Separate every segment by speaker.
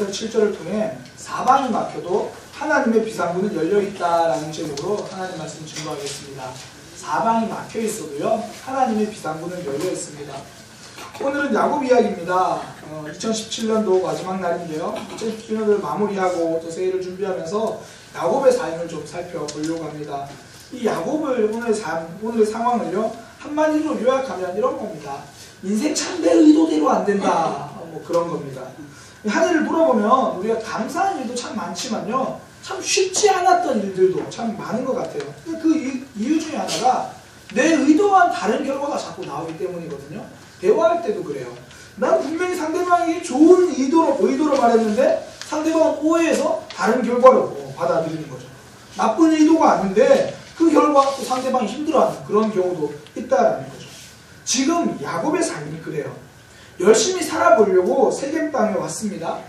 Speaker 1: 7절을 통해 사방이 막혀도 하나님의 비상구는 열려있다라는 제목으로 하나님 말씀 증거하겠습니다. 사방이 막혀 있어도요 하나님의 비상구는 열려있습니다. 오늘은 야곱 이야기입니다. 2017년도 마지막 날인데요, 2017년을 마무리하고 또 새해를 준비하면서 야곱의 삶을 좀 살펴보려고 합니다. 이 야곱을 오늘의 상황을요 한마디로 요약하면 이런 겁니다. 인생 참 내 의도대로 안 된다, 뭐 그런 겁니다. 하늘을 돌아보면 우리가 감사한 일도 참 많지만요, 참 쉽지 않았던 일들도 참 많은 것 같아요. 그 이유 중에 하나가 내 의도와는 다른 결과가 자꾸 나오기 때문이거든요. 대화할 때도 그래요. 난 분명히 상대방이 좋은 의도로 말했는데 상대방은 오해해서 다른 결과로 받아들이는 거죠. 나쁜 의도가 아닌데 그 결과 또 상대방이 힘들어하는 그런 경우도 있다는 거죠. 지금 야곱의 삶이 그래요. 열심히 살아보려고 세겜 땅에 왔습니다.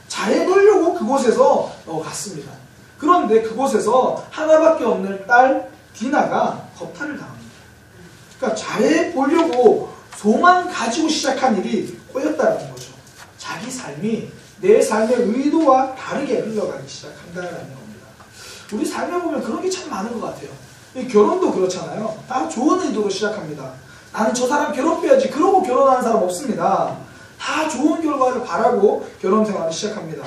Speaker 1: 잘해보려고 그곳에서 갔습니다. 그런데 그곳에서 하나밖에 없는 딸 디나가 겁탈을 당합니다. 그러니까 잘해보려고 소망 가지고 시작한 일이 꼬였다는 거죠. 자기 삶이 내 삶의 의도와 다르게 흘러가기 시작한다는 겁니다. 우리 삶에 보면 그런 게 참 많은 것 같아요. 결혼도 그렇잖아요. 다 좋은 의도로 시작합니다. 나는 저 사람 괴롭혀야지, 그러고 결혼하는 사람 없습니다. 다 좋은 결과를 바라고 결혼 생활을 시작합니다.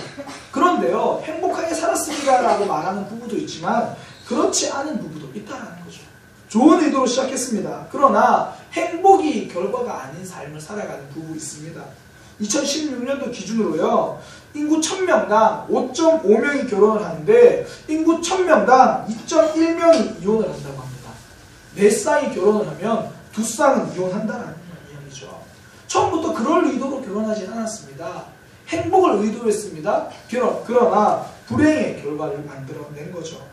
Speaker 1: 그런데요, 행복하게 살았습니다 라고 말하는 부부도 있지만 그렇지 않은 부부도 있다는 거죠. 좋은 의도로 시작했습니다. 그러나 행복이 결과가 아닌 삶을 살아가는 부부 있습니다. 2016년도 기준으로요, 인구 1000명당 5.5명이 결혼을 하는데 인구 1000명당 2.1명이 이혼을 한다고 합니다. 4쌍이 결혼을 하면 2쌍은 이혼한다는 이야기죠. 처음부터 그럴 의도로 결혼하진 않았습니다. 행복을 의도했습니다. 그러나 불행의 결과를 만들어낸 거죠.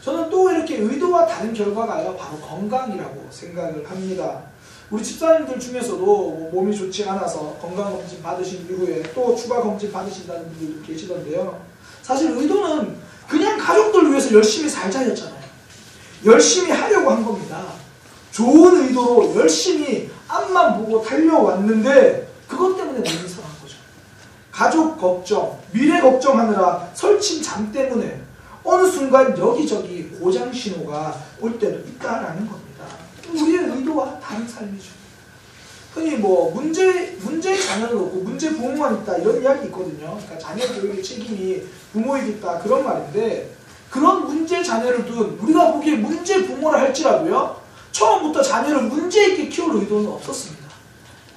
Speaker 1: 저는 또 이렇게 의도와 다른 결과가요 바로 건강이라고 생각을 합니다. 우리 집사님들 중에서도 몸이 좋지 않아서 건강검진 받으신 이후에 또 추가 검진 받으신다는 분들도 계시던데요, 사실 의도는 그냥 가족들 위해서 열심히 살자였잖아요. 열심히 하려고 한 겁니다. 좋은 의도로 열심히 앞만 보고 달려왔는데 그것 때문에 몸이 상한 거죠. 가족 걱정, 미래 걱정하느라 설친 잠 때문에 어느 순간 여기저기 고장 신호가 올 때도 있다라는 겁니다. 우리의 의도와 다른 삶이죠. 흔히 문제 자녀를 놓고 문제 부모만 있다 이런 이야기 있거든요. 그러니까 자녀 교육의 책임이 부모에게 있다 그런 말인데, 그런 문제 자녀를 둔 우리가 보기에 문제 부모라 할지라도요, 처음부터 자녀를 문제 있게 키울 의도는 없었습니다.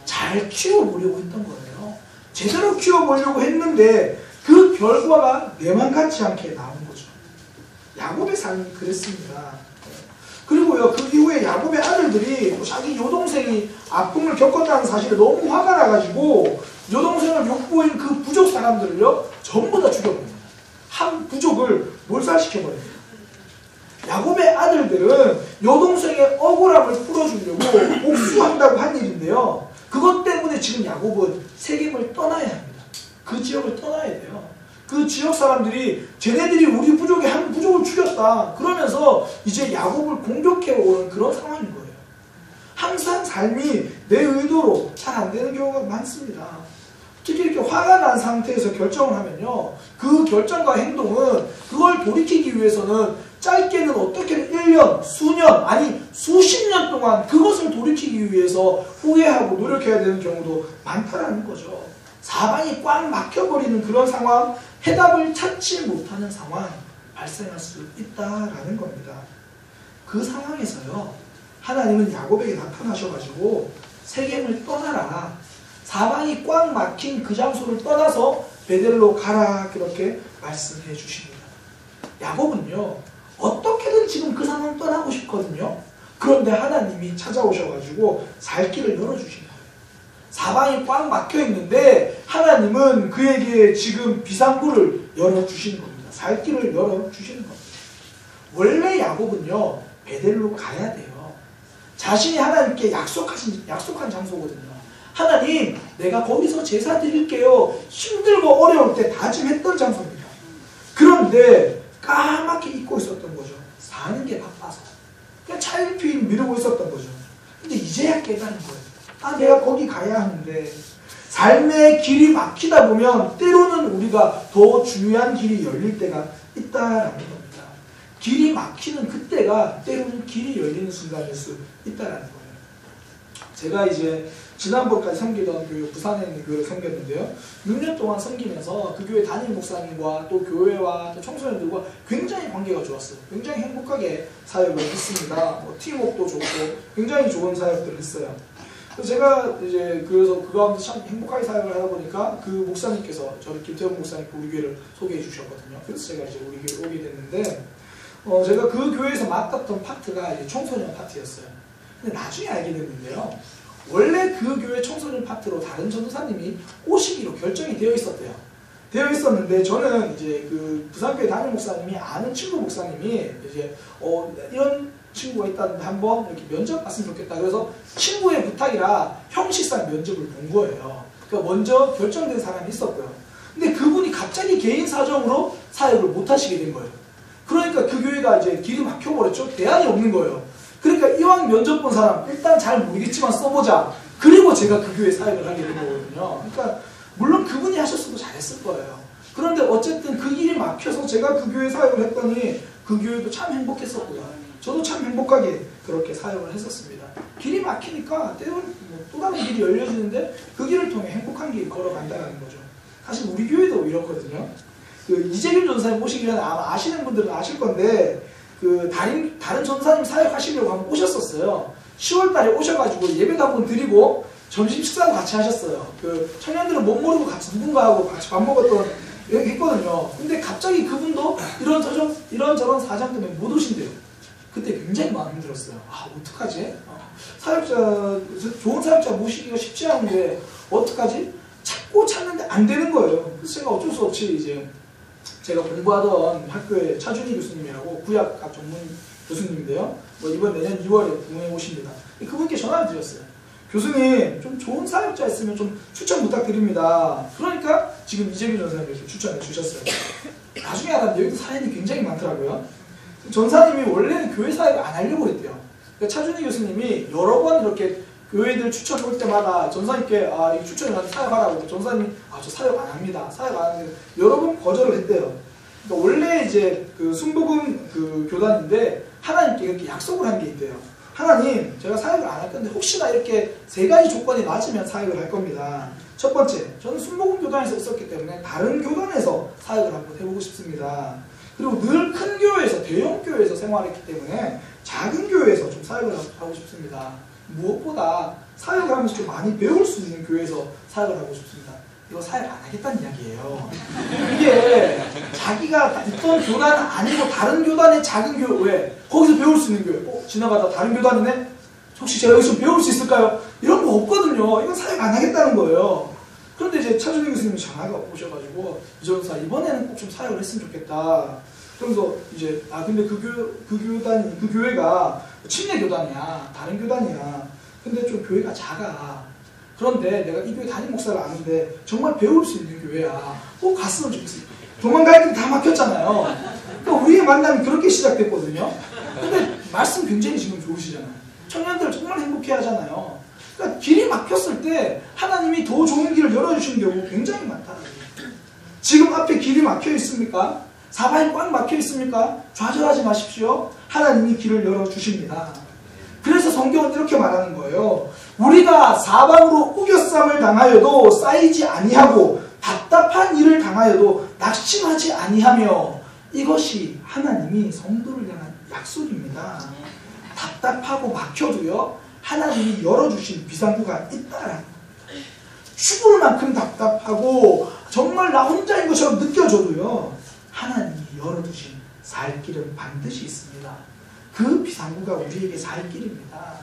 Speaker 1: 잘 키워보려고 했던 거예요. 제대로 키워보려고 했는데 그 결과가 내맘 같지 않게 나온 거죠. 야곱의 삶이 그랬습니다. 그리고요, 그 이후에 야곱의 아들들이 자기 여동생이 아픔을 겪었다는 사실에 너무 화가 나가지고 여동생을 욕보인 그 부족 사람들을요 전부 다 죽여버립니다. 한 부족을 몰살시켜버립니다. 야곱의 아들들은 여동생의 억울함을 풀어주려고 복수한다고 한 일인데요, 그것 때문에 지금 야곱은 세겜을 떠나야 합니다. 그 지역을 떠나야 돼요. 그 지역 사람들이 쟤네들이 우리 부족의 한 부족을 죽였다 그러면서 이제 야곱을 공격해오는 그런 상황인 거예요. 항상 삶이 내 의도로 잘 안 되는 경우가 많습니다. 특히 이렇게 화가 난 상태에서 결정을 하면요, 그 결정과 행동은 그걸 돌이키기 위해서는 짧게는 어떻게든 1년, 수년, 아니 수십 년 동안 그것을 돌이키기 위해서 후회하고 노력해야 되는 경우도 많다라는 거죠. 사방이 꽉 막혀버리는 그런 상황, 해답을 찾지 못하는 상황 발생할 수 있다라는 겁니다. 그 상황에서요, 하나님은 야곱에게 나타나셔가지고 세겜을 떠나라, 사방이 꽉 막힌 그 장소를 떠나서 베델로 가라, 그렇게 말씀해 주십니다. 야곱은요 어떻게든 지금 그 상황을 떠나고 싶거든요. 그런데 하나님이 찾아오셔가지고 살 길을 열어주신 거예요. 사방이 꽉 막혀있는데 하나님은 그에게 지금 비상구를 열어주시는 겁니다. 살 길을 열어주시는 겁니다. 원래 야곱은요 베델로 가야 돼요. 자신이 하나님께 약속한 장소거든요. 하나님, 내가 거기서 제사 드릴게요. 힘들고 어려울 때 다짐했던 장소입니다. 그런데 까맣게 잊고 있었던 거죠. 사는 게 바빠서. 그냥 차일피일 미루고 있었던 거죠. 근데 이제야 깨달은 거예요. 아, 내가 거기 가야 하는데 삶의 길이 막히다 보면 때로는 우리가 더 중요한 길이 열릴 때가 있다라는 겁니다. 길이 막히는 그때가 때로는 길이 열리는 순간일 수 있다라는 거예요. 제가 이제 지난번까지 섬기던 교회, 부산에 있는 교회를 섬겼는데요. 6년 동안 섬기면서 그 교회 담임 목사님과 또 교회와 또 청소년들과 굉장히 관계가 좋았어요. 굉장히 행복하게 사역을 했습니다. 팀워크도 좋고 굉장히 좋은 사역들을 했어요. 그래서 제가 이제 그래서 그 가운데 참 행복하게 사역을 하다 보니까 그 목사님께서 저를 김태훈 목사님 우리 교회를 소개해 주셨거든요. 그래서 제가 이제 우리 교회에 오게 됐는데 제가 그 교회에서 맡았던 파트가 이제 청소년 파트였어요. 근데 나중에 알게 됐는데요. 원래 그 교회 청소년 파트로 다른 전도사님이 오시기로 결정이 되어 있었대요. 되어 있었는데 저는 이제 그 부산교회 담임 목사님이 아는 친구 목사님이 이제 이런 친구가 있다는데 한번 이렇게 면접 봤으면 좋겠다. 그래서 친구의 부탁이라 형식상 면접을 본 거예요. 그러니까 먼저 결정된 사람이 있었고요. 근데 그분이 갑자기 개인 사정으로 사역을 못 하시게 된 거예요. 그러니까 그 교회가 이제 길이 막혀버렸죠. 대안이 없는 거예요. 그러니까 이왕 면접 본 사람 일단 잘 모르겠지만 써보자. 그리고 제가 그 교회 사역을 하게 된 거거든요. 그러니까 물론 그분이 하셨어도 잘했을 거예요. 그런데 어쨌든 그 길이 막혀서 제가 그 교회 사역을 했더니 그 교회도 참 행복했었고요. 저도 참 행복하게 그렇게 사역을 했었습니다. 길이 막히니까 때로는 또 다른 길이 열려지는데 그 길을 통해 행복한 길 걸어간다는 거죠. 사실 우리 교회도 이렇거든요. 그 이재균 전사님 오시기 전에 아마 아시는 분들은 아실 건데 그 다른 전사님 사역하시려고 한번 오셨었어요. 10월달에 오셔가지고 예배도 한번 드리고 점심 식사도 같이 하셨어요. 그 청년들은 못 모르고 같이 누군가하고 같이 밥 먹었던 이렇게 했거든요. 근데 갑자기 그분도 이런저런 사정 때문에 못 오신대요. 그때 굉장히 마음이 힘들었어요. 아, 어떡하지? 좋은 사역자 모시기가 쉽지 않은데 어떡하지? 찾는데 안 되는 거예요. 그래서 제가 어쩔 수 없이 이제 제가 공부하던 학교의 차준희 교수님이라고 구약학 전문 교수님인데요. 이번 내년 2월에 부흥에 오십니다. 그분께 전화를 드렸어요. 교수님, 좀 좋은 사역자 있으면 좀 추천 부탁드립니다. 그러니까 지금 이재균 전사님께서 추천해 주셨어요. 나중에 알았는데 여기도 사연이 굉장히 많더라고요. 전사님이 원래는 교회 사역을 안 하려고 했대요. 그러니까 차준희 교수님이 여러 번 이렇게 교회들 추천 올 때마다 전사님께 이 추천을 나한테 사역하라고 전사님이 저 사역 안 합니다. 사역 안 하는데 여러 번 거절을 했대요. 그러니까 원래 이제 그 순복음 그 교단인데 하나님께 이렇게 약속을 한 게 있대요. 하나님, 제가 사역을 안 할 건데 혹시나 이렇게 세 가지 조건이 맞으면 사역을 할 겁니다. 첫 번째, 저는 순복음 교단에서 있었기 때문에 다른 교단에서 사역을 한번 해보고 싶습니다. 그리고 늘 큰 교회에서, 대형 교회에서 생활했기 때문에 작은 교회에서 좀 사역을 하고 싶습니다. 무엇보다 사역을 하면서 좀 많이 배울 수 있는 교회에서 사역을 하고 싶습니다. 이거 사역 안 하겠다는 이야기예요. 이게 자기가 있던 교단은 아니고 다른 교단의 작은 교회, 거기서 배울 수 있는 교회. 지나가다 다른 교단이네? 혹시 제가 여기서 배울 수 있을까요? 이런 거 없거든요. 이건 사역 안 하겠다는 거예요. 그런데 이제 차준희 교수님이 전화가 오셔가지고 이전사 이번에는 꼭 좀 사역을 했으면 좋겠다. 그러면서 이제 근데 그 교회가 침례 교단이야. 다른 교단이야. 근데 좀 교회가 작아. 그런데 내가 이 교회 담임 목사를 아는데 정말 배울 수 있는 교회야. 꼭 갔으면 좋겠어. 도망갈 길이 다 막혔잖아요. 그러니까 우리의 만남이 그렇게 시작됐거든요. 근데 말씀 굉장히 지금 좋으시잖아요. 청년들 정말 행복해 하잖아요. 그러니까 길이 막혔을 때 하나님이 더 좋은 길을 열어주시는 경우 굉장히 많다는 거예요. 지금 앞에 길이 막혀 있습니까? 사방이 꽉 막혀 있습니까? 좌절하지 마십시오. 하나님이 길을 열어주십니다. 그래서 성경은 이렇게 말하는 거예요. 우리가 사방으로 우겨쌈을 당하여도 쌓이지 아니하고 답답한 일을 당하여도 낙심하지 아니하며 이것이 하나님이 성도를 향한 약속입니다. 답답하고 막혀도요. 하나님이 열어주신 비상구가 있다라는 겁니다. 죽을 만큼 답답하고 정말 나 혼자인 것처럼 느껴져도요. 하나님이 열어주신 살 길은 반드시 있습니다. 그 비상구가 우리에게 살 길입니다.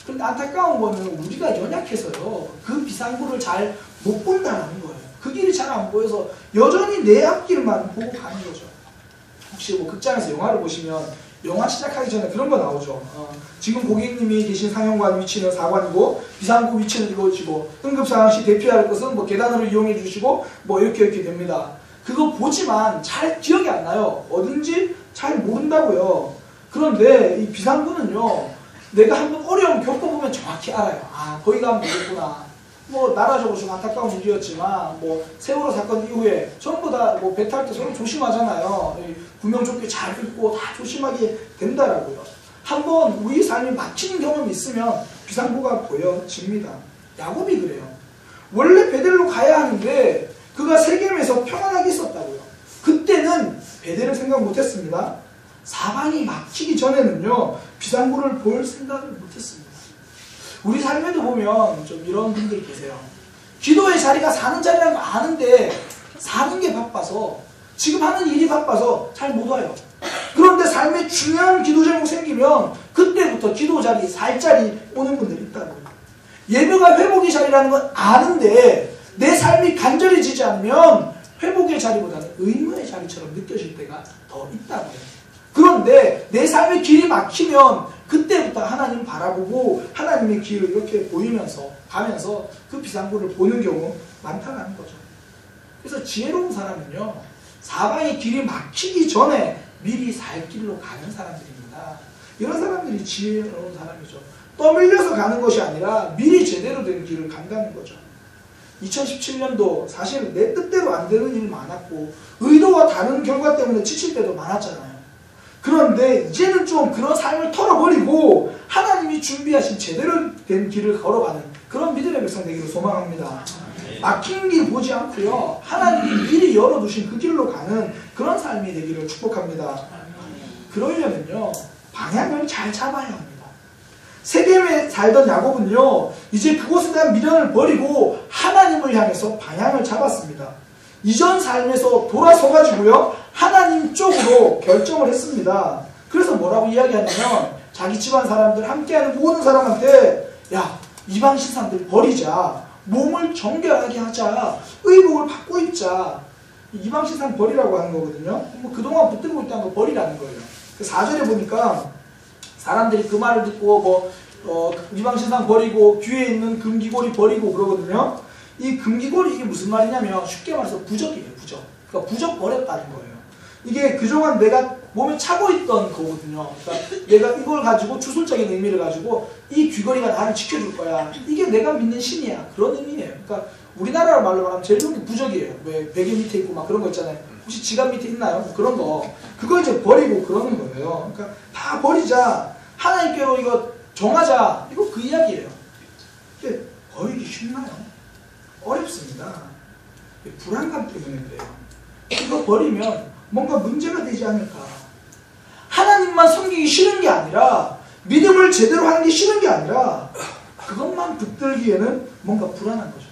Speaker 1: 그런데 안타까운 거는 우리가 연약해서요. 그 비상구를 잘 못 본다는 거예요. 그 길이 잘 안 보여서 여전히 내 앞길만 보고 가는 거죠. 혹시 극장에서 영화를 보시면 영화 시작하기 전에 그런 거 나오죠. 지금 고객님이 계신 상영관 위치는 4관이고 비상구 위치는 이것이고 응급상황시 대피해야 할 것은 계단으로 이용해 주시고 이렇게 됩니다. 그거 보지만 잘 기억이 안 나요. 어딘지 잘 모른다고요. 그런데 이 비상구는요. 내가 한번 어려움 겪어보면 정확히 알아요. 거기 가면 되겠구나. 뭐 나라적으로 좀 안타까운 일이었지만 뭐 세월호 사건 이후에 전부 다 뭐 배 탈 때 서로 조심하잖아요. 구명조끼 잘 입고 다 조심하게 된다라고요. 한번 우리 삶이 막히는 경험이 있으면 비상구가 보여집니다. 야곱이 그래요. 원래 베델로 가야 하는데 그가 세겜에서 평안하게 있었다고요. 그때는 베델을 생각 못했습니다. 사방이 막히기 전에는요 비상구를 볼 생각을 못했습니다. 우리 삶에도 보면 좀 이런 분들이 계세요. 기도의 자리가 사는 자리라는 거 아는데 사는 게 바빠서 지금 하는 일이 바빠서 잘 못 와요. 그런데 삶에 중요한 기도 제목 생기면 그때부터 기도 자리 살 자리 오는 분들이 있다고요. 예배가 회복의 자리라는 건 아는데 내 삶이 간절해지지 않으면 회복의 자리보다는 의무의 자리처럼 느껴질 때가 더 있다고요. 그런데 내 삶의 길이 막히면 그때부터 하나님 바라보고 하나님의 길을 이렇게 보이면서 가면서 그 비상구를 보는 경우 많다는 거죠. 그래서 지혜로운 사람은요 사방의 길이 막히기 전에 미리 살 길로 가는 사람들입니다. 이런 사람들이 지혜로운 사람이죠. 떠밀려서 가는 것이 아니라 미리 제대로 된 길을 간다는 거죠. 2017년도 사실 내 뜻대로 안 되는 일이 많았고 의도와 다른 결과 때문에 지칠 때도 많았잖아요. 그런데 이제는 좀 그런 삶을 털어버리고 하나님이 준비하신 제대로 된 길을 걸어가는 그런 믿음의 백성 되기를 소망합니다. 막힌 길 보지 않고요 하나님이 미리 열어두신 그 길로 가는 그런 삶이 되기를 축복합니다. 그러려면요 방향을 잘 잡아야 합니다. 세겜에 살던 야곱은요 이제 그곳에 대한 미련을 버리고 하나님을 향해서 방향을 잡았습니다. 이전 삶에서 돌아서가지고요 하나님 쪽으로 결정을 했습니다. 그래서 뭐라고 이야기하냐면 자기 집안 사람들 함께하는 모든 사람한테 야 이방 신상들 버리자, 몸을 정결하게 하자, 의복을 바꿔 입자. 이방 신상 버리라고 하는 거거든요. 뭐 그동안 붙들고 있다는 거 버리라는 거예요. 4절에 보니까 사람들이 그 말을 듣고 이방 신상 버리고 귀에 있는 금기고리 버리고 그러거든요. 이 금기고리 이게 무슨 말이냐면 쉽게 말해서 부적이에요. 부적. 그러니까 부적 버렸다는 거예요. 이게 그동안 내가 몸에 차고 있던 거거든요. 그러니까 내가 이걸 가지고 주술적인 의미를 가지고 이 귀걸이가 나를 지켜줄 거야. 이게 내가 믿는 신이야. 그런 의미예요. 그러니까 우리나라 말로 말하면 제일 좋은 게 부적이에요. 왜 베개 밑에 있고 막 그런 거 있잖아요. 혹시 지갑 밑에 있나요? 뭐 그런 거. 그거 이제 버리고 그러는 거예요. 그러니까 다 버리자. 하나님께로 이거 정하자. 이거 그 이야기예요. 근데 버리기 쉽나요? 어렵습니다. 불안감 때문에 그래요. 이거 버리면 뭔가 문제가 되지 않을까. 하나님만 섬기기 싫은 게 아니라 믿음을 제대로 하는 게 싫은 게 아니라 그것만 붙들기에는 뭔가 불안한 거죠.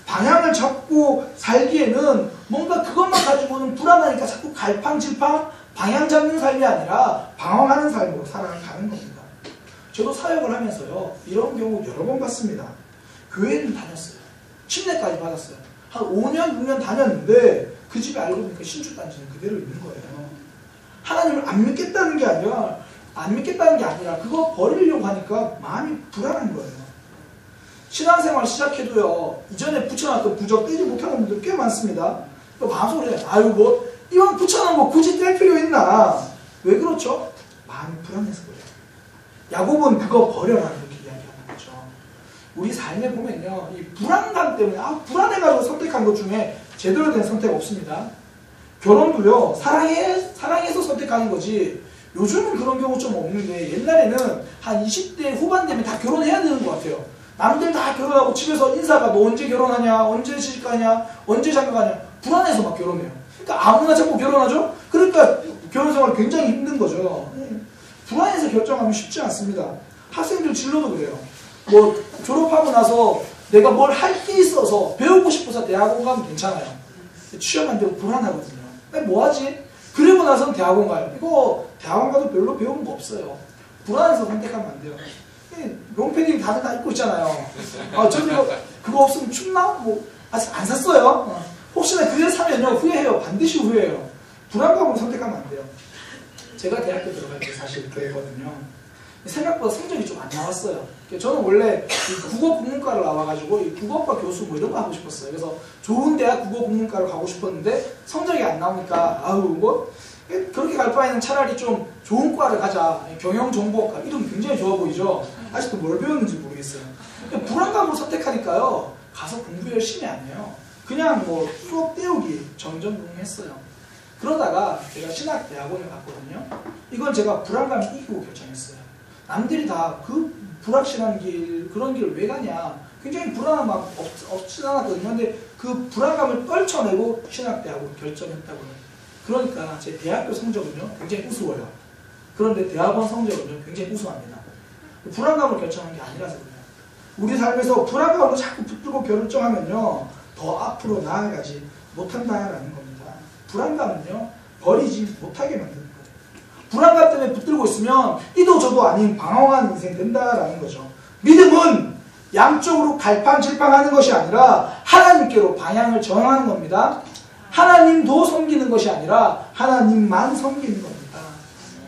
Speaker 1: 방향을 잡고 살기에는 뭔가 그것만 가지고는 불안하니까 자꾸 갈팡질팡 방향 잡는 삶이 아니라 방황하는 삶으로 살아가는 겁니다. 저도 사역을 하면서요 이런 경우 여러 번 봤습니다. 교회는 다녔어요. 침례까지 받았어요. 한 5년, 6년 다녔는데 그 집에 알고 보니까 신주단지는 그대로 있는 거예요. 하나님을 안 믿겠다는 게 아니라 그거 버리려고 하니까 마음이 불안한 거예요. 신앙생활 시작해도요 이전에 붙여놨던 부적 떼지 못하는 분들 꽤 많습니다. 마음속으로 아유 뭐 이왕 붙여놓은 거 굳이 뗄 필요 있나. 왜 그렇죠? 마음이 불안해서 그래요. 야곱은 그거 버려라 이렇게 이야기하는 거죠. 우리 삶에 보면요 이 불안감 때문에 불안해가지고 선택한 것 중에 제대로 된 선택 없습니다. 결혼도요 사랑해서 선택하는 거지. 요즘은 그런 경우 좀 없는데 옛날에는 한 20대 후반 되면 다 결혼해야 되는 것 같아요. 남들 다 결혼하고 집에서 인사가 너 언제 결혼하냐, 언제 시집가냐, 언제 장가가냐 불안해서 막 결혼해요. 그러니까 아무나 자꾸 결혼하죠. 그러니까 결혼생활 굉장히 힘든 거죠. 불안해서 결정하면 쉽지 않습니다. 학생들 진로도 그래요. 뭐 졸업하고 나서 내가 뭘 할 게 있어서 배우고 싶어서 대학원 가면 괜찮아요. 취업 안 되고 불안하거든요. 뭐하지? 그리고 나서는 대학원 가요. 이거 대학원 가도 별로 배우는 거 없어요. 불안해서 선택하면 안 돼요. 롱패딩 다들 다 입고 있잖아요. 저도 그거 없으면 춥나? 뭐 아직 안 샀어요. 혹시나 그걸 사면요 후회해요. 반드시 후회해요. 불안감으로 선택하면 안 돼요. 제가 대학교 들어갈 때 사실 그랬거든요. 생각보다 성적이 좀 안 나왔어요. 저는 원래 국어 국문과를 나와가지고 국어과 교수 뭐 이런 거 하고 싶었어요. 그래서 좋은 대학 국어 국문과를 가고 싶었는데 성적이 안 나오니까 뭐 그렇게 갈 바에는 차라리 좀 좋은 과를 가자. 경영정보학과 이름 굉장히 좋아 보이죠. 아직도 뭘 배웠는지 모르겠어요. 불안감으로 선택하니까요. 가서 공부 열심히 안 해요. 그냥 뭐 수업 때우기 정전긍긍했어요. 그러다가 제가 신학대학원을 갔거든요. 이건 제가 불안감을 이기고 결정했어요. 남들이 다 그 불확실한 길, 그런 길을 왜 가냐. 굉장히 불안한 마음 없지 않았거든요. 근데 그 불안감을 떨쳐내고 신학대학원 결정했다고요. 그러니까 제 대학교 성적은요, 굉장히 우스워요. 그런데 대학원 성적은요, 굉장히 우수합니다. 불안감을 결정한 게 아니라서 그래요. 우리 삶에서 불안감으로 자꾸 붙들고 결정하면요, 더 앞으로 나아가지 못한다라는 겁니다. 불안감은요, 버리지 못하게 만드는 거예요. 불안감 때문에 붙들고 있으면 이도 저도 아닌 방황한 인생 된다라는 거죠. 믿음은 양쪽으로 갈팡질팡하는 것이 아니라 하나님께로 방향을 정하는 겁니다. 하나님도 섬기는 것이 아니라 하나님만 섬기는 겁니다.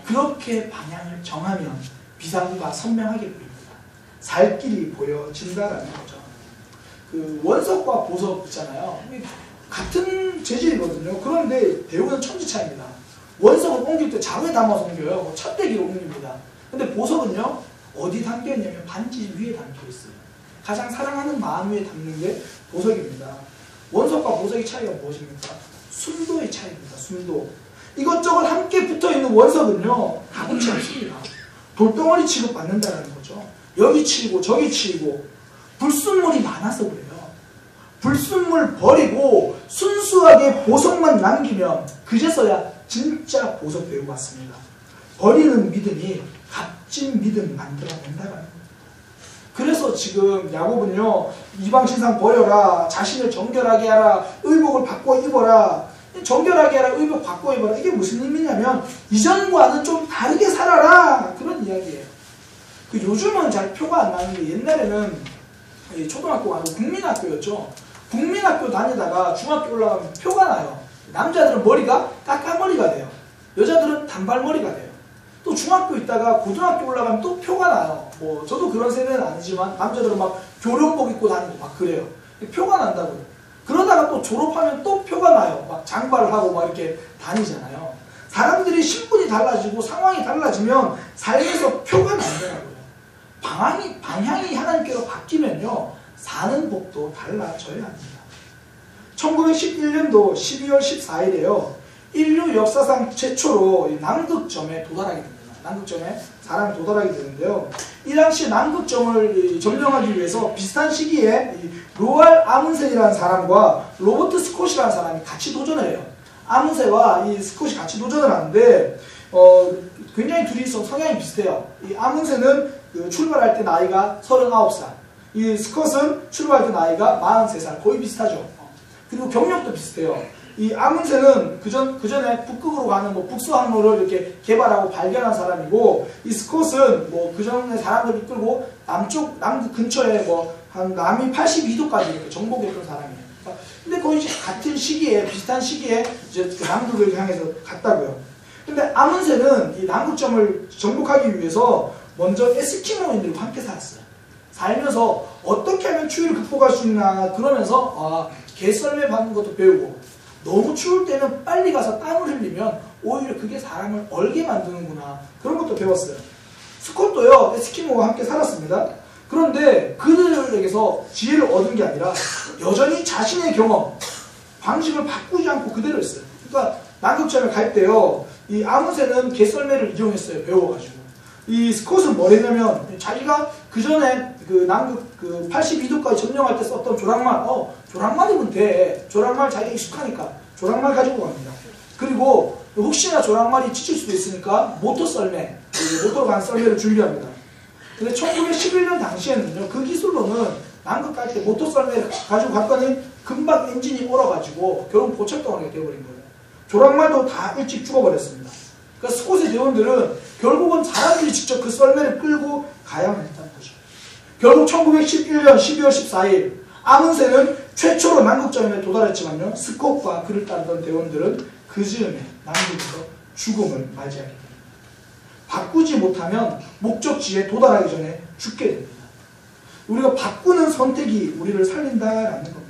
Speaker 1: 그렇게 방향을 정하면 비상구가 선명하게 보입니다. 살 길이 보여진다라는 거죠. 그 원석과 보석 있잖아요. 같은 재질이거든요. 그런데 배우는 천지 차이입니다. 원석은 옮길 때 자루에 담아서 옮겨요. 찻대기로 옮깁니다. 근데 보석은요, 어디 담겨 있냐면 반지 위에 담겨 있어요. 가장 사랑하는 마음 위에 담는 게 보석입니다. 원석과 보석의 차이가 무엇입니까? 순도의 차이입니다. 순도. 이것저것 함께 붙어있는 원석은요, 가군치 않습니다. 돌덩어리 취급받는다는 거죠. 여기 치이고 저기 치이고 불순물이 많아서 그래요. 불순물 버리고 순수하게 보석만 남기면 그제서야 진짜 보석 배우 같습니다. 버리는 믿음이 값진 믿음 만들어낸다는 거예요. 그래서 지금 야곱은요, 이방신상 버려라, 자신을 정결하게 하라, 의복을 바꿔 입어라. 정결하게 하라, 의복 바꿔 입어라. 이게 무슨 의미냐면 이전과는 좀 다르게 살아라, 그런 이야기예요. 그 요즘은 잘 표가 안 나는데 옛날에는 초등학교가 아니고 국민학교였죠. 국민학교 다니다가 중학교 올라가면 표가 나요. 남자들은 머리가 까까머리가 돼요. 여자들은 단발머리가 돼요. 또 중학교 있다가 고등학교 올라가면 또 표가 나요. 뭐 저도 그런 세대는 아니지만 남자들은 막 교련복 입고 다니고 막 그래요. 표가 난다고요. 그러다가 또 졸업하면 또 표가 나요. 막 장발하고 막 이렇게 다니잖아요. 사람들이 신분이 달라지고 상황이 달라지면 삶에서 표가 난다고요. 방향이 하나님께로 바뀌면요, 사는 법도 달라져야 합니다. 1911년도 12월 14일에요. 인류 역사상 최초로 남극점에 도달하게 됩니다. 남극점에 사람이 도달하게 되는데요. 이 당시 남극점을 점령하기 위해서 비슷한 시기에 로알 아문센이라는 사람과 로버트 스콧이라는 사람이 같이 도전을 해요. 아문센과 이 스콧이 같이 도전을 하는데 굉장히 둘이서 성향이 비슷해요. 이 아문센은 출발할 때 나이가 39살, 이 스콧은 출발할 때 나이가 43살, 거의 비슷하죠. 그리고 경력도 비슷해요. 이 아문센은 그 전에 북극으로 가는 북수 항로를 이렇게 개발하고 발견한 사람이고, 이 스콧은 그 전에 사람들을 이끌고 남극 근처에 한 남위 82도까지 이렇게 정복했던 사람이에요. 근데 거의 같은 시기에, 비슷한 시기에 이제 그 남극을 향해서 갔다고요. 근데 아문센은 이 남극점을 정복하기 위해서 먼저 에스키모인들과 함께 살았어요. 살면서 어떻게 하면 추위를 극복할 수 있나, 그러면서 개썰매 받는 것도 배우고, 너무 추울 때는 빨리 가서 땀을 흘리면 오히려 그게 사람을 얼게 만드는구나, 그런 것도 배웠어요. 스콧도요, 에스키모와 함께 살았습니다. 그런데 그들에게서 지혜를 얻은 게 아니라 여전히 자신의 경험, 방식을 바꾸지 않고 그대로 했어요. 그러니까 남극점에 갈 때요, 이 아문센은 개썰매를 이용했어요. 배워가지고. 이 스콧은 뭘 했냐면, 자기가 그 전에 그 남극 82도까지 점령할 때 썼던 조랑말, 조랑말이면 돼. 조랑말 자기가 익숙하니까 조랑말 가지고 갑니다. 그리고 혹시나 조랑말이 지칠 수도 있으니까 모터 썰매, 모터로 가는 썰매를 준비합니다. 근데 1911년 당시에는요, 그 기술로는 남극 갈 때 모터 썰매를 가지고 갔더니 금방 엔진이 얼어가지고 결국 보철덩어리가 되어버린 거예요. 조랑말도 다 일찍 죽어버렸습니다. 그러니까 스콧의 대원들은 결국은 사람들이 직접 그 썰매를 끌고 가야만 했다는 거죠. 결국 1911년 12월 14일 아문센은 최초로 남극점에 도달했지만요, 스콧과 그를 따르던 대원들은 그 즈음에 남극에서 죽음을 맞이하게 됩니다. 바꾸지 못하면 목적지에 도달하기 전에 죽게 됩니다. 우리가 바꾸는 선택이 우리를 살린다라는 겁니다.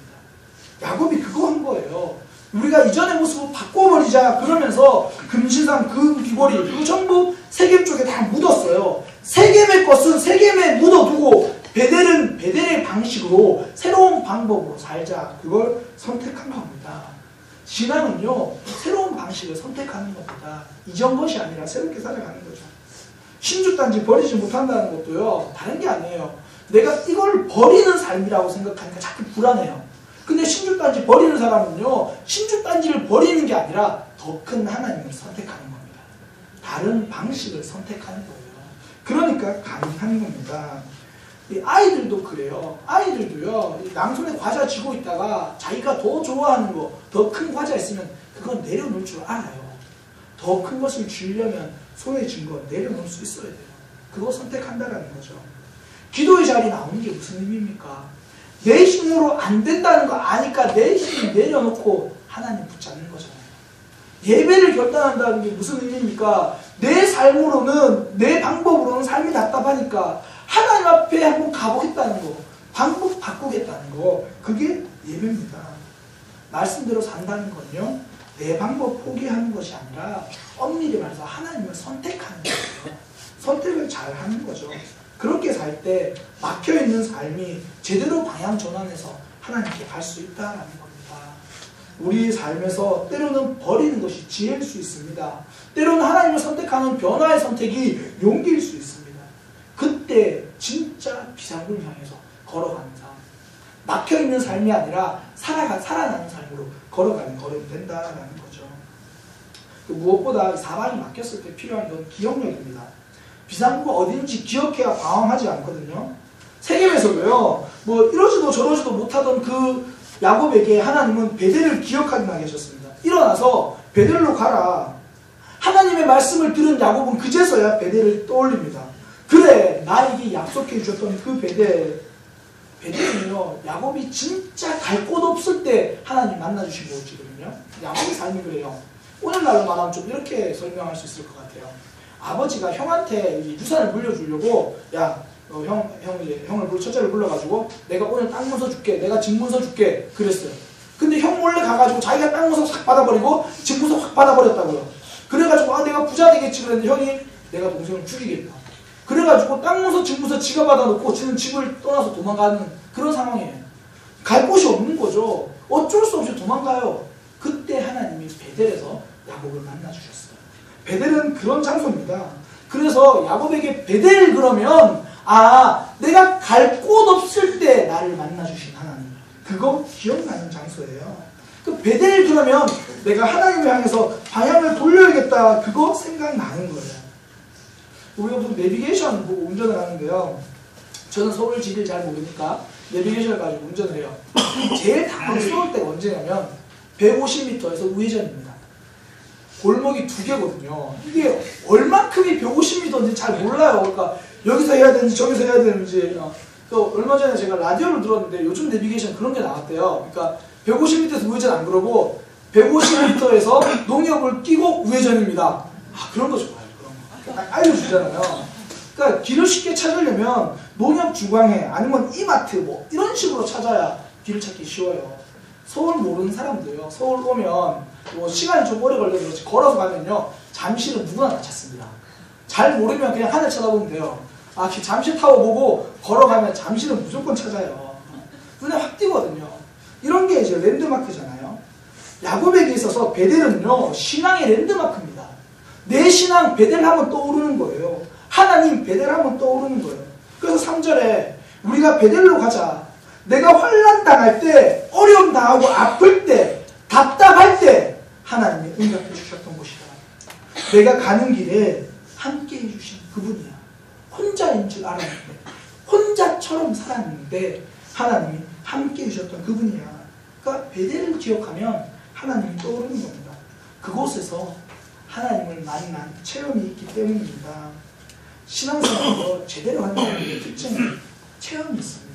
Speaker 1: 야곱이 그거 한 거예요. 우리가 이전의 모습을 바꿔버리자 그러면서 금신상 그 귀걸이 그거 전부 세겜 쪽에 다 묻었어요. 세겜의 것은 세겜에 묻어두고 베델은 베델의 방식으로 새로운 방법으로 살자. 그걸 선택한 겁니다. 신앙은요, 새로운 방식을 선택하는 겁니다. 이전 것이 아니라 새롭게 살아가는 거죠. 신주단지 버리지 못한다는 것도요, 다른 게 아니에요. 내가 이걸 버리는 삶이라고 생각하니까 자꾸 불안해요. 근데 신주단지 버리는 사람은요, 신주단지를 버리는 게 아니라 더 큰 하나님을 선택하는 겁니다. 다른 방식을 선택하는 거예요. 그러니까 가능한 겁니다. 이 아이들도 그래요. 아이들도요, 양손에 과자 쥐고 있다가 자기가 더 좋아하는 거, 더 큰 과자 있으면 그건 내려놓을 줄 알아요. 더 큰 것을 쥐려면 손에 쥔 거 내려놓을 수 있어야 돼요. 그거 선택한다라는 거죠. 기도의 자리에 나오는 게 무슨 의미입니까? 내 힘으로 안 된다는 거 아니까 내 힘을 내려놓고 하나님 붙잡는 거잖아요. 예배를 결단한다는 게 무슨 의미입니까? 내 삶으로는, 내 방법으로는 삶이 답답하니까 하나님 앞에 한번 가보겠다는 거, 방법 바꾸겠다는 거, 그게 예배입니다. 말씀대로 산다는 건요, 내 방법 포기하는 것이 아니라 엄밀히 말해서 하나님을 선택하는 거예요. 선택을 잘 하는 거죠. 그렇게 살 때 막혀있는 삶이 제대로 방향 전환해서 하나님께 갈 수 있다는 겁니다. 우리 삶에서 때로는 버리는 것이 지혜일 수 있습니다. 때로는 하나님을 선택하는 변화의 선택이 용기일 수 있습니다. 그때 진짜 비상구를 향해서 걸어가는 삶, 막혀있는 삶이 아니라 살아나는 삶으로 걸어가는 걸음이 된다는 거죠. 무엇보다 사방이 막혔을 때 필요한 건 기억력입니다. 비상구가 어딘지 기억해야 방황하지 않거든요. 세겜에서도요, 뭐 이러지도 저러지도 못하던 그 야곱에게 하나님은 베델을 기억하게 하셨습니다. 일어나서 베델로 가라. 하나님의 말씀을 들은 야곱은 그제서야 베델을 떠올립니다. 그래, 나에게 약속해 주셨던 그 베델은요, 야곱이 진짜 갈 곳 없을 때 하나님 만나주신 곳이거든요. 야곱의 삶이 그래요. 오늘날로 말하면 좀 이렇게 설명할 수 있을 것 같아요. 아버지가 형한테 유산을 물려주려고, 야, 형을 첫째를 불러가지고 내가 오늘 땅 문서 줄게, 내가 집 문서 줄게 그랬어요. 근데 형 몰래 가가지고 자기가 땅 문서 확 받아버리고 집 문서 확 받아버렸다고요. 그래가지고 아, 내가 부자 되겠지 그랬는데 형이 내가 동생을 죽이겠다. 그래가지고 땅 문서 집 문서 지가 받아놓고 지는 집을 떠나서 도망가는 그런 상황이에요. 갈 곳이 없는 거죠. 어쩔 수 없이 도망가요. 그때 하나님이 베델에서 야곱을 만나주셨어요. 베델은 그런 장소입니다. 그래서 야곱에게 베델 그러면, 아, 내가 갈 곳 없을 때 나를 만나주신 하나님, 그거 기억나는 장소예요. 그 베델 그러면 내가 하나님을 향해서 방향을 돌려야겠다, 그거 생각나는 거예요. 우리가 무슨 내비게이션 보고 운전을 하는데요, 저는 서울 지리를 잘 모르니까 내비게이션을 가지고 운전을 해요. 제일 당황스러울 때가 언제냐면 150m에서 우회전입니다. 골목이 두 개거든요. 이게 얼만큼이 150m인지 잘 몰라요. 그러니까 여기서 해야 되는지 저기서 해야 되는지. 또 얼마 전에 제가 라디오를 들었는데 요즘 내비게이션 그런 게 나왔대요. 그러니까 150m에서 우회전 안 그러고 150m에서 농협을 끼고 우회전입니다. 아, 그런 거 좋아요. 그런 거. 알려주잖아요. 그러니까 길을 쉽게 찾으려면 농협 중앙에 아니면 이마트 뭐 이런 식으로 찾아야 길을 찾기 쉬워요. 서울 모르는 사람도요, 서울 오면 뭐 시간이 좀 오래 걸려서 그렇지 걸어서 가면요 잠실은 누구나 다 찾습니다. 잘 모르면 그냥 하늘 쳐다보면 돼요. 아, 잠실 타워 보고 걸어가면 잠실은 무조건 찾아요. 눈에 확 띄거든요. 이런 게 이제 랜드마크잖아요. 야곱에게 있어서 베델은요 신앙의 랜드마크입니다. 내 신앙 베델 하면 떠오르는 거예요. 하나님 베델 하면 떠오르는 거예요. 그래서 3절에 우리가 베델로 가자. 내가 환난 당할 때, 어려움 당하고 아플 때, 답답할 때 하나님이 응답해 주셨던 곳이다. 내가 가는 길에 함께 해주신 그분이야. 혼자인 줄 알았는데, 혼자처럼 살았는데 하나님이 함께 해주셨던 그분이야. 그러니까 베델을 기억하면 하나님이 떠오르는 겁니다. 그곳에서 하나님을 만난 체험이 있기 때문입니다. 신앙생활로 제대로 하는 사람들의 특징은 체험이 있습니다.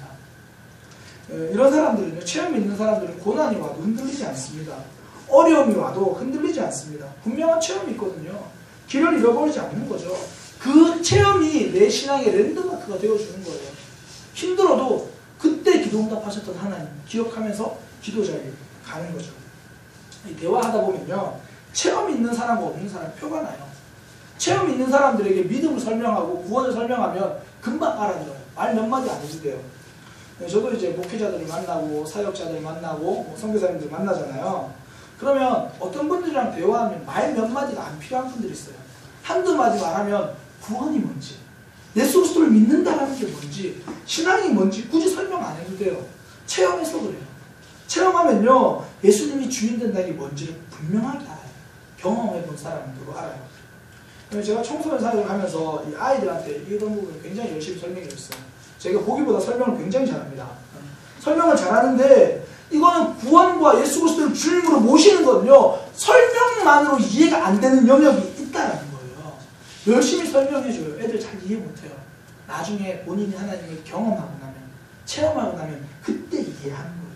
Speaker 1: 이런 사람들은요, 체험이 있는 사람들은 고난이 와도 흔들리지 않습니다. 어려움이 와도 흔들리지 않습니다. 분명한 체험이 있거든요. 길을 잃어버리지 않는 거죠. 그 체험이 내 신앙의 랜드마크가 되어주는 거예요. 힘들어도 그때 기도 응답하셨던 하나님 기억하면서 기도 자리에 가는 거죠. 대화하다 보면요, 체험이 있는 사람과 없는 사람 표가 나요. 체험이 있는 사람들에게 믿음을 설명하고 구원을 설명하면 금방 알아들어요. 말 몇 마디 안 해도 돼요. 저도 이제 목회자들을 만나고 사역자들 만나고 선교사님들 만나잖아요. 그러면 어떤 분들이랑 대화하면 말 몇 마디가 안 필요한 분들이 있어요. 한두 마디 말하면 구원이 뭔지, 예수 그리스도를 믿는다라는 게 뭔지, 신앙이 뭔지 굳이 설명 안 해도 돼요. 체험해서 그래요. 체험하면요, 예수님이 주인 된다는 게 뭔지를 분명하게 알아요. 경험해본 사람들도 알아요. 제가 청소년 사역을 하면서 이 아이들한테 이런 부분을 굉장히 열심히 설명해줬어요. 제가 보기보다 설명을 굉장히 잘합니다. 설명을 잘하는데 이거는 구원과 예수 그리스도를 주님으로 모시는 거는요, 설명만으로 이해가 안 되는 영역이 있다는 거예요. 열심히 설명해줘요. 애들 잘 이해 못해요. 나중에 본인이 하나님을 경험하고 나면, 체험하고 나면 그때 이해하는 거예요.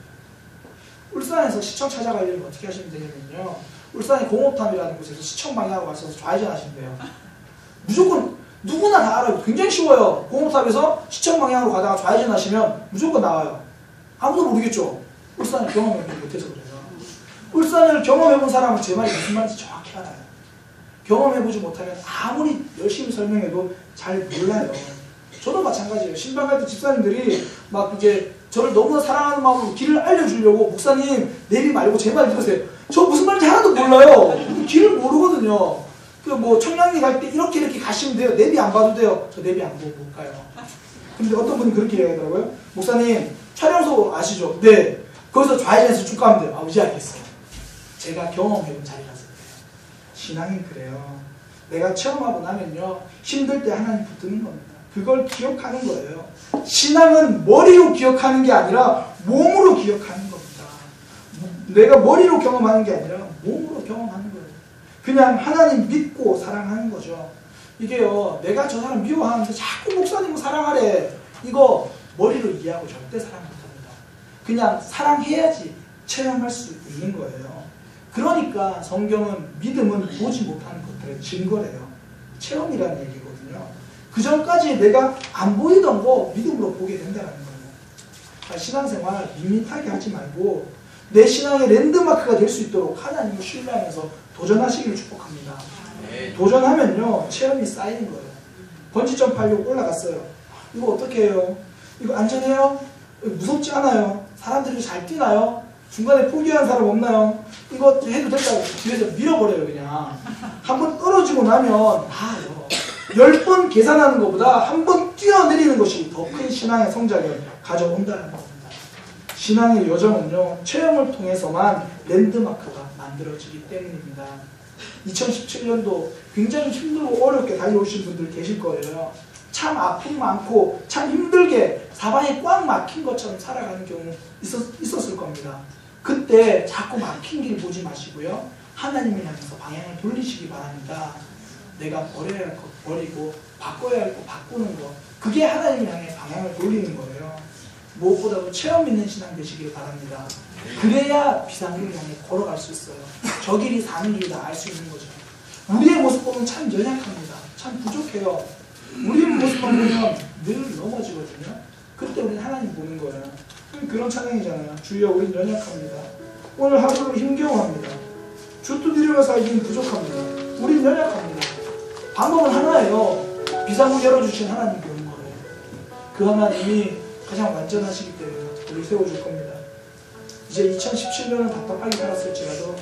Speaker 1: 울산에서 시청 찾아가려면 어떻게 하시면 되냐면요, 울산의 공업탑이라는 곳에서 시청 방향으로 가셔서 좌회전 하시면 돼요. 무조건 누구나 다 알아요. 굉장히 쉬워요. 공업탑에서 시청 방향으로 가다가 좌회전 하시면 무조건 나와요. 아무도 모르겠죠. 울산을 경험해보지 못해서 그래요. 울산을 경험해본 사람은 제 말이 무슨 말인지 정확히 알아요. 경험해보지 못하면 아무리 열심히 설명해도 잘 몰라요. 저도 마찬가지예요. 신방 갈 때 집사님들이 막 이제 저를 너무나 사랑하는 마음으로 길을 알려주려고, 목사님 내비 말고 제 말 들으세요. 저 무슨 말인지 하나도 몰라요. 길을 모르거든요. 그 뭐 청량리 갈 때 이렇게 가시면 돼요. 내비 안 봐도 돼요. 저 내비 안 보고 못 가요. 근데 어떤 분이 그렇게 얘기하더라고요. 목사님 촬영소 아시죠? 네. 거기서 좌회전해서 쭉 가면 돼요. 아, 이제 알겠어요. 제가 경험해본 자리라서 그래요. 신앙이 그래요. 내가 체험하고 나면요, 힘들 때 하나님 붙드는 겁니다. 그걸 기억하는 거예요. 신앙은 머리로 기억하는 게 아니라 몸으로 기억하는 겁니다. 내가 머리로 경험하는 게 아니라 몸으로 경험하는 거예요. 그냥 하나님 믿고 사랑하는 거죠. 이게요, 내가 저 사람 미워하는데 자꾸 목사님을 사랑하래, 이거 머리로 이해하고 절대 사랑 못합니다. 그냥 사랑해야지 체험할 수 있는 거예요. 그러니까 성경은 믿음은 보지 못하는 것들의 증거래요. 체험이라는 얘기거든요. 그 전까지 내가 안 보이던 거 믿음으로 보게 된다는 거예요. 신앙생활 밋밋하게 하지 말고 내 신앙의 랜드마크가 될 수 있도록 하나님을 신뢰하면서 도전하시기를 축복합니다. 도전하면요, 체험이 쌓이는 거예요. 번지점프 하려고 올라갔어요. 이거 어떻게 해요? 이거 안전해요? 이거 무섭지 않아요? 사람들이 잘 뛰나요? 중간에 포기한 사람 없나요? 이거 해도 될까요? 뒤에서 밀어버려요. 그냥 한번 떨어지고 나면 나아요. 10번 계산하는 것보다 한 번 뛰어내리는 것이 더 큰 신앙의 성장을 가져온다는 겁니다. 신앙의 여정은요, 체험을 통해서만 랜드마크가 만들어지기 때문입니다. 2017년도 굉장히 힘들고 어렵게 달려오신 분들 계실 거예요. 참 아픔 많고 참 힘들게 사방에 꽉 막힌 것처럼 살아가는 경우 있었을 겁니다. 그때 자꾸 막힌 길 보지 마시고요, 하나님을 향해서 방향을 돌리시기 바랍니다. 내가 버려야 할 것 버리고 바꿔야 할 것 바꾸는 것, 그게 하나님을 향해 방향을 돌리는 거예요. 무엇보다도 체험 있는 신앙 되시길 바랍니다. 그래야 비상구를 향해 걸어갈 수 있어요. 저 길이 사는 길이다 알 수 있는 거죠. 우리의 모습 보면 참 연약합니다. 참 부족해요. 우리의 모습만 보면 늘 넘어지거든요. 그때 우리는 하나님 보는 거예요. 그런 찬양이잖아요. 주여 우린 연약합니다. 오늘 하루를 힘겨워합니다. 주뚜기를 살기는 부족합니다. 우린 연약합니다. 방법은 하나예요. 비상구 열어주신 하나님 보는 거예요. 그 하나님이 가장 완전하시기 때문에 우리를 세워줄 겁니다. 이제 2017년은 답답하게 살았을지라도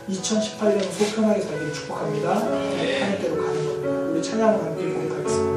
Speaker 1: 2018년은 속편하게 살기를 축복합니다. 하나님께로 가는 겁니다. 우리 찬양을 함께 고백하겠습니다.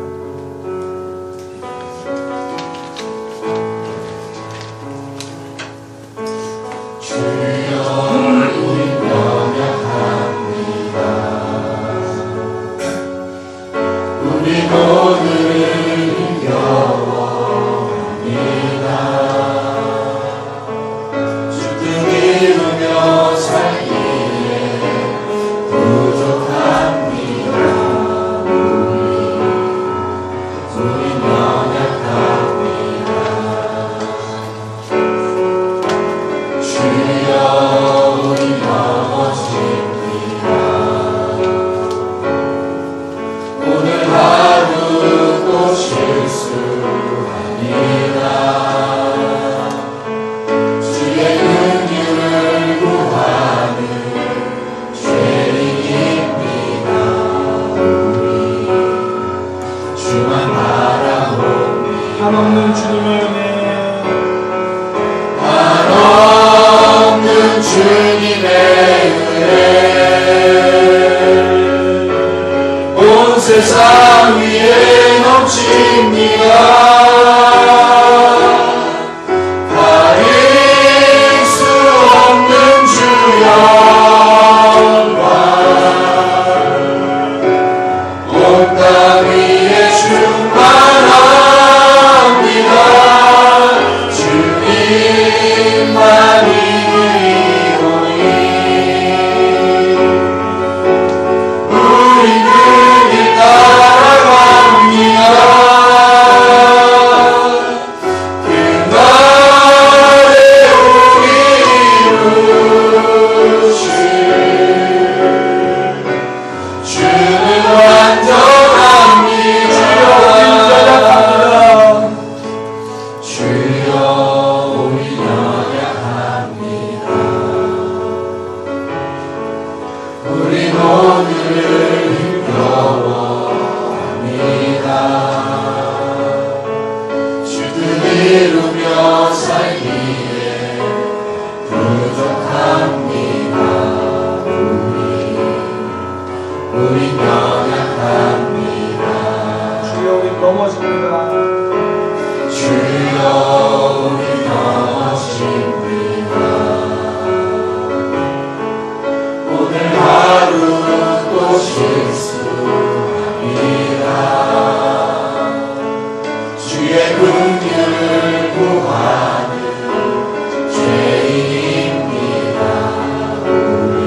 Speaker 2: 세상 위에 넘칩니다. 가릴 수 없는 주 영광 온 땅 위에 충만합니다. 주님만이 그리오니 우리 그 길 따라갑니다. 그날에 우리 이루실 주는 완전합니다. 주여 우리 연약합니다. 우리 오늘을 힘겨워합니다. 주를 이루며 살기에 부족합니다. 우리 연약합니다.
Speaker 1: 주여 우리 넘어집니다.
Speaker 2: 주여 우리 넘어집니다. 오늘 하루 또 실수합니다. 주의 긍휼을 구하는 죄인입니다. 우리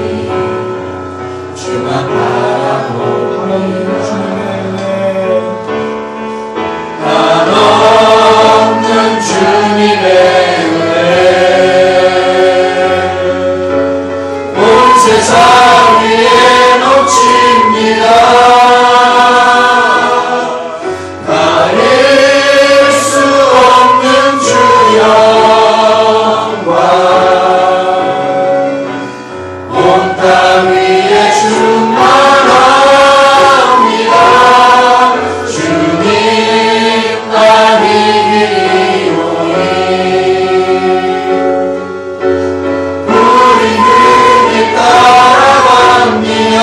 Speaker 2: 주만 바라봅니다.
Speaker 1: 하나님 주님의 은혜
Speaker 2: 한없는 주님의 은혜 온 세상 위에 넘칩니다. 가릴 수 없는 주 영광 온 땅 위에 충만합니다. 주님만이 그리오니 우리 그 길 따라갑니다.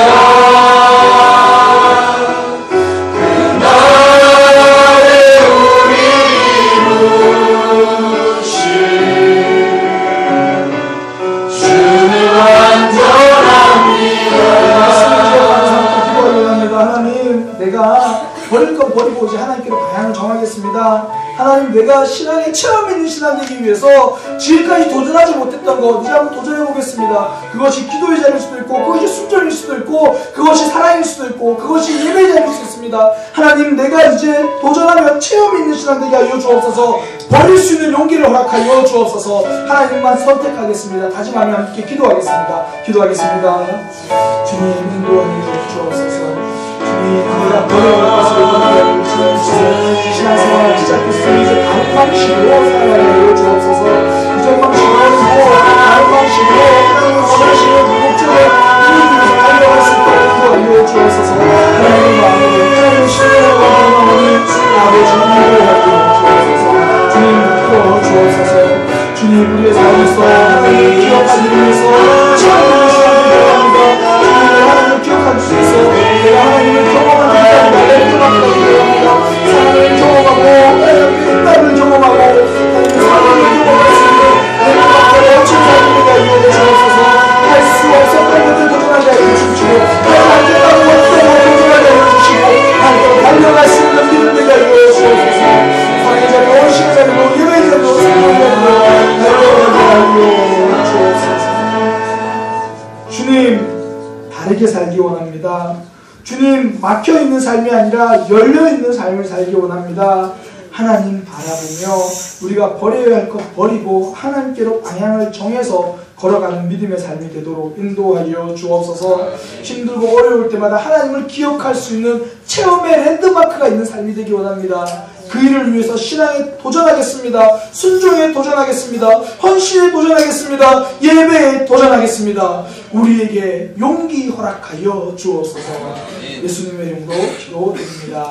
Speaker 2: 그날에 우리 이루실 주는 완전합니다.
Speaker 1: 하나님, 내가 버릴 건 버리고 이제 하나님께로 방향을 정하겠습니다. 하나님, 내가 신앙에 체험 있는 신앙 되기 위해서 지금까지 도전하지 못했던 거 이제 한번 도전해 보겠습니다. 그것이 기도의 자리일 수도 있고, 그것이 순전일 수도 있고, 그것이 사랑일 수도 있고, 그것이 예배의 자리일 수 있습니다. 하나님, 내가 이제 도전하며 체험 있는 신앙 되게 하여 주옵소서. 버릴 수 있는 용기를 허락하여 주옵소서. 하나님만 선택하겠습니다. 다짐하며 함께 기도하겠습니다. 기도하겠습니다. 주님, 인도하여 주옵소서. 주님, 내가 버려야 할 것을 원하여 주옵소서. 신앙생활을 시작했으니 이제 다른 방식으로 살아가려 주옵소서. 이전 방식으로 다른 방식으로 하나님의 원하시는 목적을 이루기 위해서 달려갈 수 있도록 인도하여 주옵소서. 하나님의 마음으로 하나님의 신뢰하고 원하는 아버지 인도하여 주옵소서. 주님, 이끌어 주옵소서. 주님, 우리의 삶에서 하나님을 기억하기 위해서 처음으로 시작을 합니다. 주님의 하나님을 기억할 수 있어 내가 하나님을 경험한 데까지 나를 떠나기를 기도합니다. 사랑을 경험하고 하나님의 응답을 경험하고 하나님의 사랑을 경험할 수 있는 내가 앞에 멋진 삶이가 이루어져 주옵소서. 할 수 없었던 것들 도전하게 하여 주시고 내가 안됐다는 것들 도전하게 하여 주시고 하나님께로 달려갈 수 있는 믿음 되게 하여 주옵소서. 사랑의 자리, 원신의 자리로 예배의 자리로 생명의 자리로 달려가게 하여 주옵소서. 주님, 다르게 살기 원합니다. 주님, 막혀있는 삶이 아니라 열려있는 삶을 살기 원합니다. 하나님 바라보며 우리가 버려야 할 것 버리고 하나님께로 방향을 정해서 걸어가는 믿음의 삶이 되도록 인도하여 주옵소서. 힘들고 어려울 때마다 하나님을 기억할 수 있는 체험의 랜드마크가 있는 삶이 되기 원합니다. 그 일을 위해서 신앙에 도전하겠습니다. 순종에 도전하겠습니다. 헌신에 도전하겠습니다. 예배에 도전하겠습니다. 우리에게 용기 허락하여 주옵소서. 예수님의 이름으로 기도드립니다.